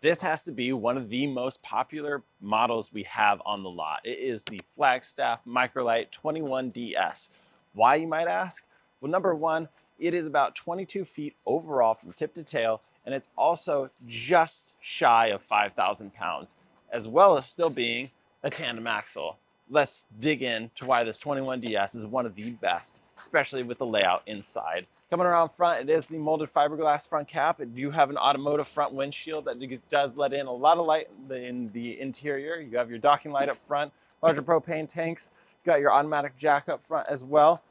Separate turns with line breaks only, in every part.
This has to be one of the most popular models we have on the lot. It is the Flagstaff Micro Lite 21DS. Why, you might ask? Well, number one, it is about 22 feet overall from tip to tail, and it's also just shy of 5,000 pounds, as well as still being a tandem axle. Let's dig into why this 21DS is one of the best, especially with the layout inside. Coming around front, it is the molded fiberglass front cap. It do have an automotive front windshield that does let in a lot of light in the interior. You have your docking light up front, larger propane tanks. You got your automatic jack up front as well.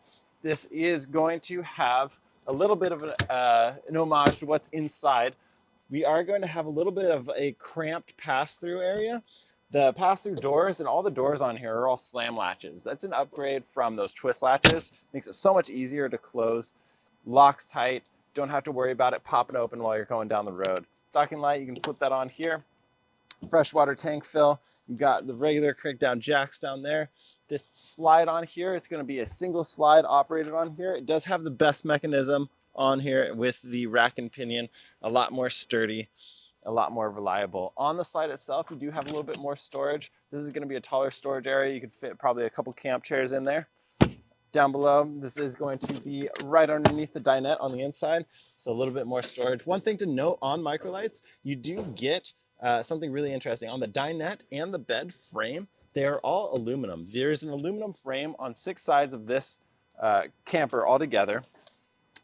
This is going to have a little bit of an homage to what's inside. We are going to have a little bit of a cramped pass-through area. The pass-through doors and all the doors on here are all slam latches. That's an upgrade from those twist latches. Makes it so much easier to close. Locks tight. Don't have to worry about it popping open while you're going down the road. Docking light, you can flip that on here. Freshwater tank fill. You've got the regular crank down jacks down there. This slide on here, it's going to be a single slide operated on here. It does have the best mechanism on here with the rack and pinion. A lot more sturdy, a lot more reliable. On the slide itself, you do have a little bit more storage. This is going to be a taller storage area. You could fit probably a couple camp chairs in there. Down below, this is going to be right underneath the dinette on the inside, so a little bit more storage. One thing to note on Micro Lites, you do get something really interesting. On the dinette and the bed frame, they are all aluminum. There's an aluminum frame on 6 sides of this camper altogether,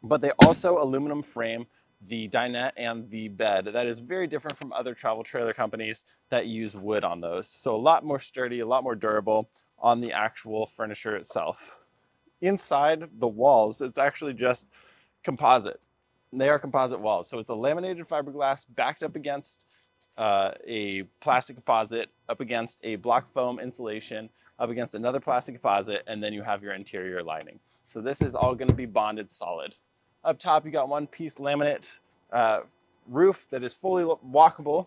but they also aluminum frame the dinette and the bed. That is very different from other travel trailer companies that use wood on those. So a lot more sturdy, a lot more durable on the actual furniture itself. Inside the walls, it's actually just composite. They are composite walls. So it's a laminated fiberglass backed up against a plastic composite, up against a block foam insulation, up against another plastic composite, and then you have your interior lining. So this is all going to be bonded solid. Up top, you got one piece laminate roof that is fully walkable.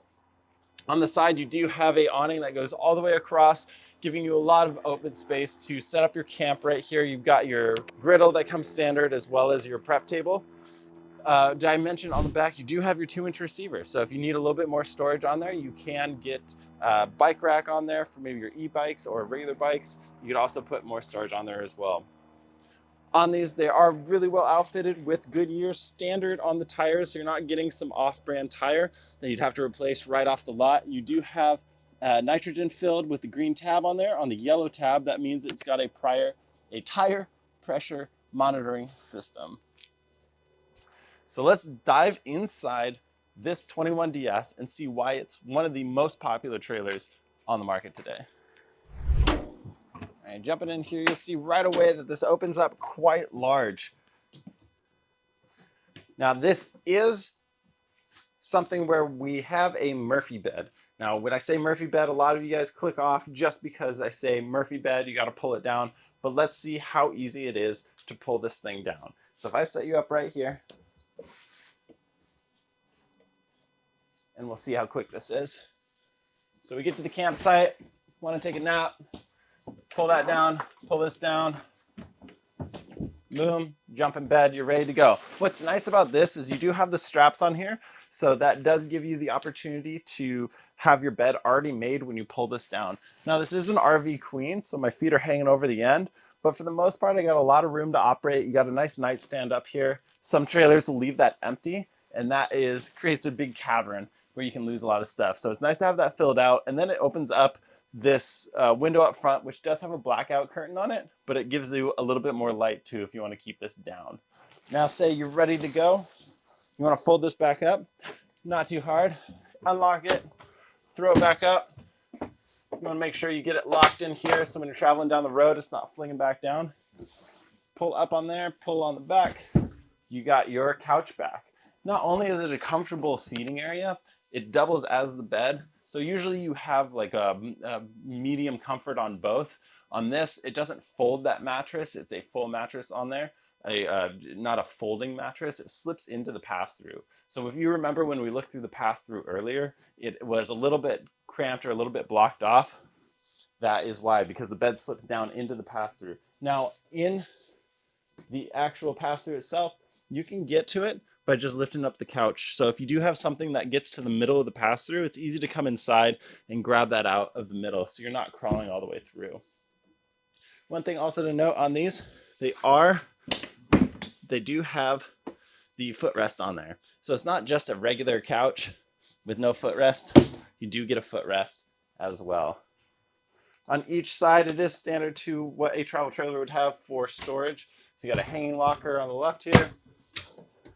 On the side, you do have a awning that goes all the way across, giving you a lot of open space to set up your camp right here. You've got your griddle that comes standard, as well as your prep table. Did I mention on the back, you do have your 2-inch receiver. So if you need a little bit more storage on there, you can get a bike rack on there for maybe your e-bikes or regular bikes. You could also put more storage on there as well. On these, they are really well outfitted with Goodyear standard on the tires, so you're not getting some off-brand tire that you'd have to replace right off the lot. You do have nitrogen filled with the green tab on there. On the yellow tab, that means it's got a tire pressure monitoring system. So let's dive inside this 21DS and see why it's one of the most popular trailers on the market today. All right, jumping in here, you'll see right away that this opens up quite large. Now this is something where we have a Murphy bed. Now when I say Murphy bed, a lot of you guys click off just because I say Murphy bed, you got to pull it down. But let's see how easy it is to pull this thing down. So if I set you up right here, and we'll see how quick this is. So we get to the campsite, want to take a nap, pull that down, pull this down, boom, jump in bed, you're ready to go. What's nice about this is you do have the straps on here, so that does give you the opportunity to have your bed already made when you pull this down. Now this is an RV queen, so my feet are hanging over the end, but for the most part, I got a lot of room to operate. You got a nice nightstand up here. Some trailers will leave that empty, and that creates a big cavern where you can lose a lot of stuff. So it's nice to have that filled out, and then it opens up this window up front, which does have a blackout curtain on it, but it gives you a little bit more light too if you want to keep this down. Now say you're ready to go. You want to fold this back up, not too hard. Unlock it, throw it back up. You want to make sure you get it locked in here so when you're traveling down the road, it's not flinging back down. Pull up on there, pull on the back. You got your couch back. Not only is it a comfortable seating area, it doubles as the bed. So usually you have like a medium comfort on both. On this, it doesn't fold that mattress. It's a full mattress on there, not a folding mattress. It slips into the pass-through. So if you remember when we looked through the pass-through earlier, it was a little bit cramped or a little bit blocked off. That is why, because the bed slips down into the pass-through. Now in the actual pass-through itself, you can get to it by just lifting up the couch. So if you do have something that gets to the middle of the pass-through, it's easy to come inside and grab that out of the middle so you're not crawling all the way through. One thing also to note on these, they do have the footrest on there. So it's not just a regular couch with no footrest. You do get a footrest as well. On each side, it is standard to what a travel trailer would have for storage. So you got a hanging locker on the left here,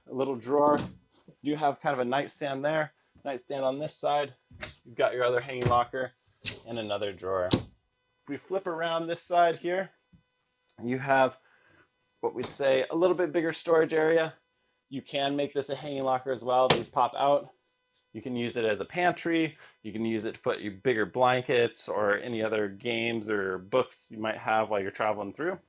a little drawer. You have kind of a nightstand there, nightstand on this side. You've got your other hanging locker and another drawer. If we flip around this side here, you have what we'd say a little bit bigger storage area. You can make this a hanging locker as well. These pop out. You can use it as a pantry. You can use it to put your bigger blankets or any other games or books you might have while you're traveling through.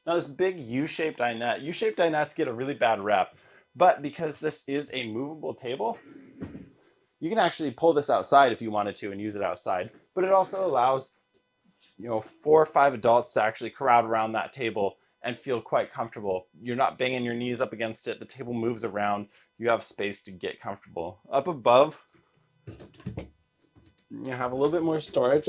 Now this big U-shaped dinette. U-shaped dinettes get a really bad rep, but because this is a movable table, you can actually pull this outside if you wanted to and use it outside. But it also allows, 4 or 5 adults to actually crowd around that table and feel quite comfortable. You're not banging your knees up against it. The table moves around. You have space to get comfortable. Up above, you have a little bit more storage.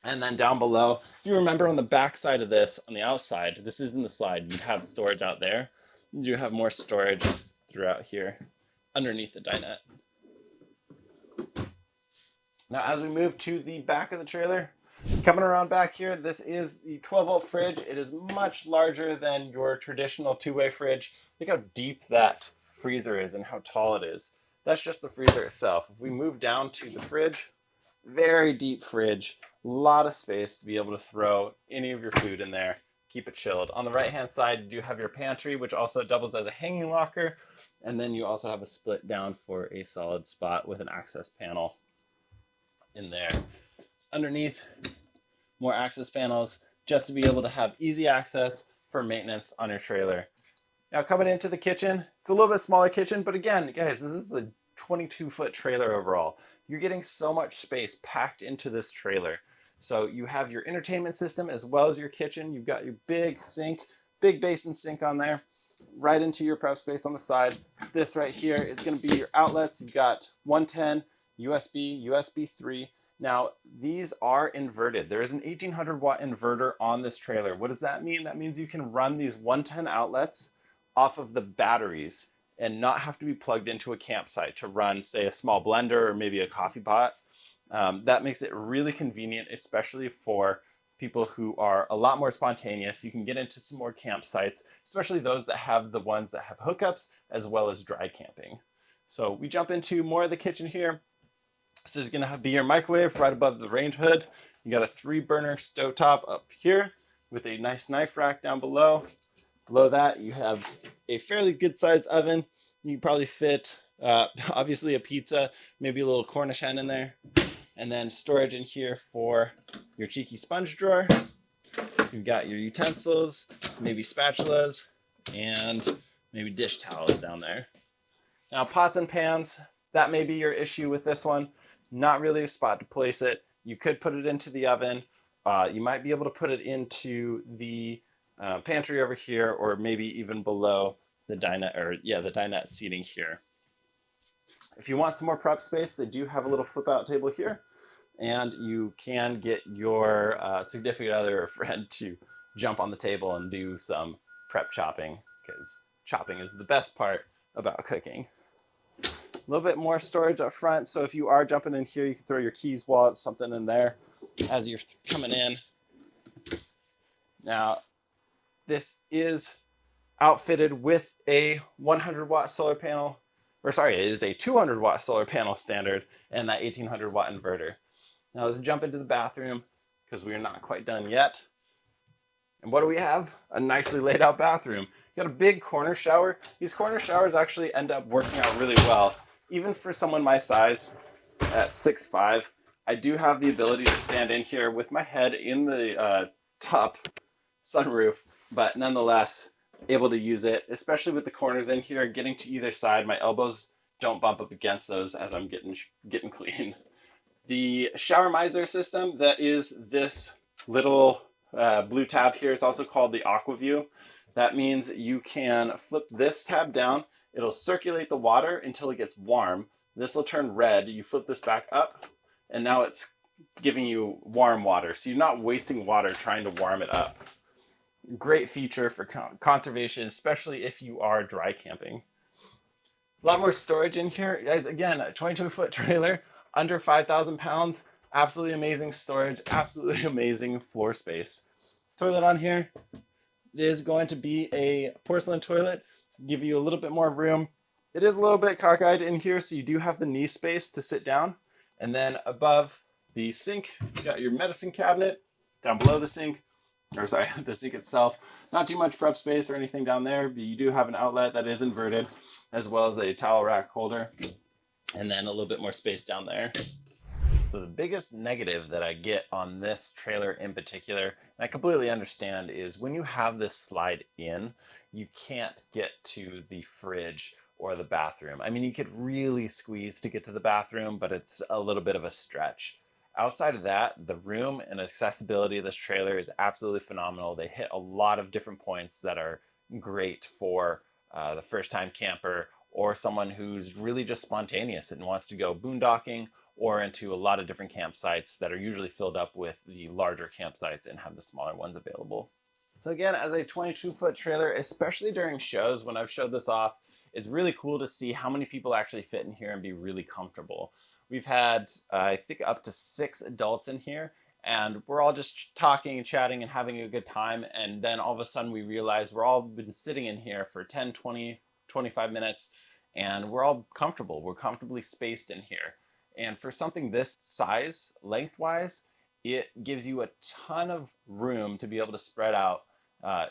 And then down below, if you remember on the back side of this, on the outside, this is in the slide, you'd have storage out there. You have more storage throughout here underneath the dinette. Now, as we move to the back of the trailer, coming around back here, this is the 12-volt fridge. It is much larger than your traditional two-way fridge. Look how deep that freezer is and how tall it is. That's just the freezer itself. If we move down to the fridge, very deep fridge, a lot of space to be able to throw any of your food in there, keep it chilled. On the right-hand side, you do have your pantry, which also doubles as a hanging locker. And then you also have a split down for a solid spot with an access panel in there. Underneath, more access panels just to be able to have easy access for maintenance on your trailer. Now coming into the kitchen, it's a little bit smaller kitchen, but again, guys, this is a 22-foot trailer overall. You're getting so much space packed into this trailer. So you have your entertainment system as well as your kitchen. You've got your big sink, big basin sink on there, right into your prep space on the side. This right here is going to be your outlets. You've got 110, USB, USB 3. Now, these are inverted. There is an 1800 watt inverter on this trailer. What does that mean? That means you can run these 110 outlets off of the batteries and not have to be plugged into a campsite to run, say, a small blender or maybe a coffee pot. That makes it really convenient, especially for people who are a lot more spontaneous. You can get into some more campsites, especially those that have the ones that have hookups as well as dry camping. So we jump into more of the kitchen here. This is going to be your microwave right above the range hood. You got a 3-burner stovetop up here with a nice knife rack down below. Below that, you have a fairly good sized oven. You can probably fit, obviously, a pizza, maybe a little Cornish hen in there. And then storage in here for your cheeky sponge drawer. You've got your utensils, maybe spatulas, and maybe dish towels down there. Now, pots and pans, that may be your issue with this one. Not really a spot to place it. You could put it into the oven. You might be able to put it into the pantry over here, or maybe even below the dinette, the dinette seating here. If you want some more prep space, they do have a little flip out table here, and you can get your significant other or friend to jump on the table and do some prep chopping, because chopping is the best part about cooking. A little bit more storage up front, so if you are jumping in here, you can throw your keys, wallets, something in there as you're coming in. Now, this is outfitted with a 100 watt solar panel, it is a 200 watt solar panel standard and that 1800 watt inverter. Now let's jump into the bathroom because we are not quite done yet. And what do we have? A nicely laid out bathroom. You got a big corner shower. These corner showers actually end up working out really well. Even for someone my size at 6'5", I do have the ability to stand in here with my head in the top sunroof, but nonetheless able to use it, especially with the corners in here, getting to either side. My elbows don't bump up against those as I'm getting clean. The shower miser system, that is this little blue tab here, is also called the Aqua View. That means you can flip this tab down. It'll circulate the water until it gets warm. This will turn red. You flip this back up, and now it's giving you warm water. So you're not wasting water trying to warm it up. Great feature for conservation, especially if you are dry camping. A lot more storage in here. Guys, again, a 22-foot trailer, under 5,000 pounds. Absolutely amazing storage, absolutely amazing floor space. Toilet on here is going to be a porcelain toilet, give you a little bit more room. It is a little bit cockeyed in here, so you do have the knee space to sit down. And then above the sink, you got your medicine cabinet. Down below the sink, or sorry, the sink itself, not too much prep space or anything down there, but you do have an outlet that is inverted, as well as a towel rack holder, and then a little bit more space down there. So the biggest negative that I get on this trailer in particular, and I completely understand, is when you have this slide in, you can't get to the fridge or the bathroom. I mean, you could really squeeze to get to the bathroom, but it's a little bit of a stretch. Outside of that, the room and accessibility of this trailer is absolutely phenomenal. They hit a lot of different points that are great for the first-time camper or someone who's really just spontaneous and wants to go boondocking or into a lot of different campsites that are usually filled up with the larger campsites and have the smaller ones available. So again, as a 22-foot trailer, especially during shows when I've showed this off, it's really cool to see how many people actually fit in here and be really comfortable. We've had, I think, up to 6 adults in here, and we're all just talking and chatting and having a good time. And then all of a sudden we realize we're all been sitting in here for 10, 20, 25 minutes, and we're all comfortable. We're comfortably spaced in here. And for something this size, lengthwise, it gives you a ton of room to be able to spread out,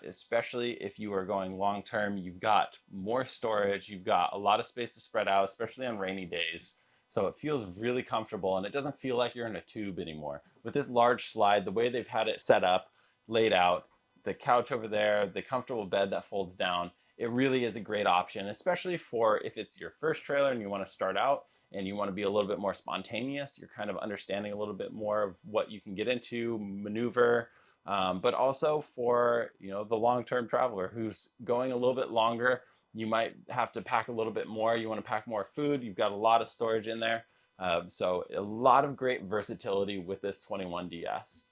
especially if you are going long term. You've got more storage, you've got a lot of space to spread out, especially on rainy days. So it feels really comfortable, and it doesn't feel like you're in a tube anymore. With this large slide, the way they've had it set up, laid out, the couch over there, the comfortable bed that folds down, it really is a great option, especially for if it's your first trailer and you want to start out and you want to be a little bit more spontaneous. You're kind of understanding a little bit more of what you can get into, maneuver, but also for, you know, the long-term traveler who's going a little bit longer. You might have to pack a little bit more. You want to pack more food. You've got a lot of storage in there. So a lot of great versatility with this 21DS.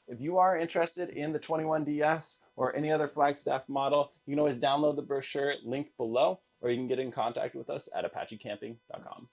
If you are interested in the 21DS or any other Flagstaff model, you can always download the brochure linked below, or you can get in contact with us at apachecamping.com.